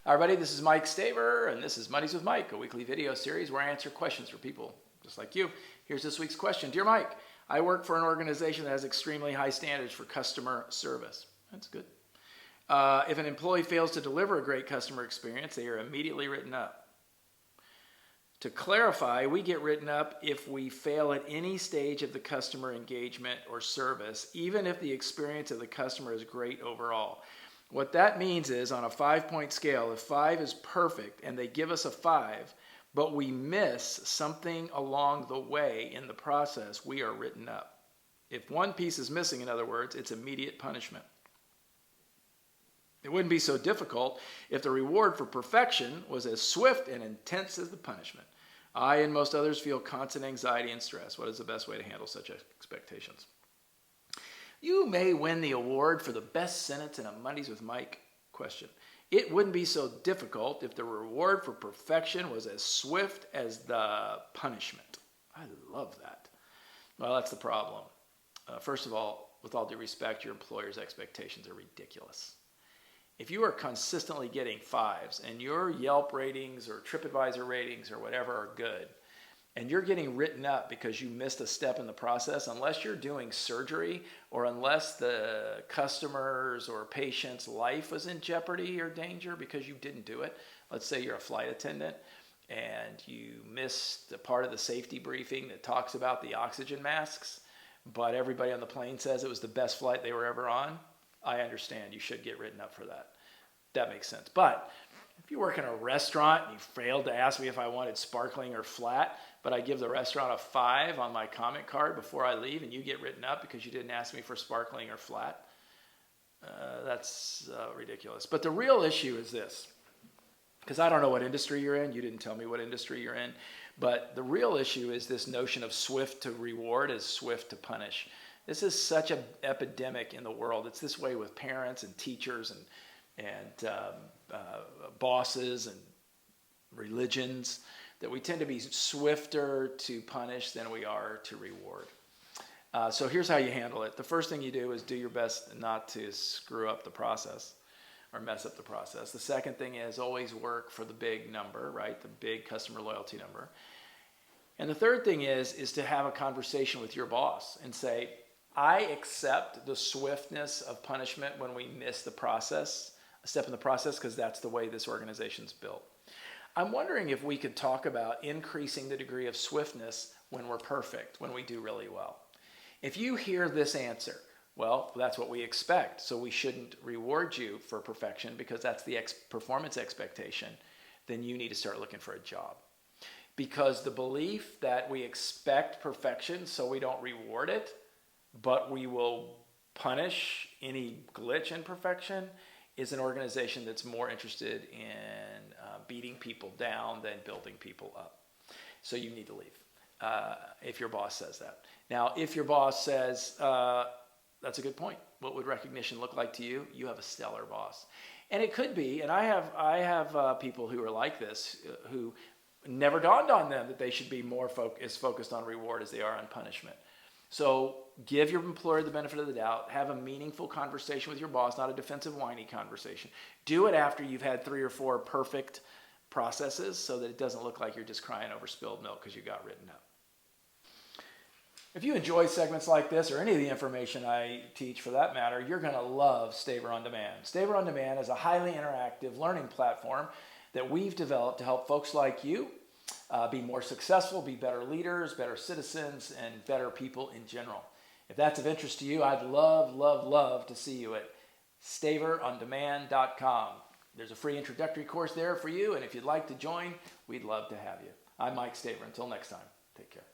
Hi everybody, this is Mike Staver, and this is Mondays with Mike, a weekly video series where I answer questions for people just like you. Here's this week's question. Dear Mike, I work for an organization that has extremely high standards for customer service. That's good. If an employee fails to deliver a great customer experience, they are immediately written up. To clarify, we get written up if we fail at any stage of the customer engagement or service, even if the experience of the customer is great overall. What that means is, on a 5-point scale, if 5 is perfect and they give us a 5, but we miss something along the way in the process, we are written up. If one piece is missing, in other words, it's immediate punishment. It wouldn't be so difficult if the reward for perfection was as swift and intense as the punishment. I and most others feel constant anxiety and stress. What is the best way to handle such expectations? You may win the award for the best sentence in a Mondays with Mike question. It wouldn't be so difficult if the reward for perfection was as swift as the punishment. I love that. Well, that's the problem. First of all, with all due respect, your employer's expectations are ridiculous. If you are consistently getting 5s and your Yelp ratings or TripAdvisor ratings or whatever are good, and you're getting written up because you missed a step in the process, unless you're doing surgery or unless the customer's or patient's life was in jeopardy or danger because you didn't do it. Let's say you're a flight attendant and you missed a part of the safety briefing that talks about the oxygen masks, but everybody on the plane says it was the best flight they were ever on. I understand you should get written up for that. That makes sense. But if you work in a restaurant and you failed to ask me if I wanted sparkling or flat, but I give the restaurant a 5 on my comment card before I leave and you get written up because you didn't ask me for sparkling or flat, that's ridiculous. But the real issue is this, because I don't know what industry you're in. You didn't tell me what industry you're in. But the real issue is this notion of swift to reward is swift to punish. This is such an epidemic in the world. It's this way with parents and teachers and bosses and religions, that we tend to be swifter to punish than we are to reward. So here's how you handle it. The first thing you do is do your best not to screw up the process or mess up the process. The second thing is always work for the big number, right? The big customer loyalty number. And the third thing is to have a conversation with your boss and say, I accept the swiftness of punishment when we miss the process, a step in the process, because that's the way this organization's built. I'm wondering if we could talk about increasing the degree of swiftness when we're perfect, when we do really well. If you hear this answer, well, that's what we expect, so we shouldn't reward you for perfection because that's the performance expectation, then you need to start looking for a job. Because the belief that we expect perfection so we don't reward it, but we will punish any glitch in perfection, is an organization that's more interested in beating people down than building people up. So you need to leave if your boss says that. Now, if your boss says, that's a good point. What would recognition look like to you? You have a stellar boss. And it could be, and I have people who are like this, who never dawned on them that they should be more focused on reward as they are on punishment. So give your employer the benefit of the doubt. Have a meaningful conversation with your boss, not a defensive, whiny conversation. Do it after you've had 3 or 4 perfect processes so that it doesn't look like you're just crying over spilled milk because you got written up. If you enjoy segments like this or any of the information I teach for that matter, you're going to love Staver On Demand. Staver On Demand is a highly interactive learning platform that we've developed to help folks like you be more successful, be better leaders, better citizens, and better people in general. If that's of interest to you, I'd love to see you at staverondemand.com. There's a free introductory course there for you, and if you'd like to join, we'd love to have you. I'm Mike Staver. Until next time, take care.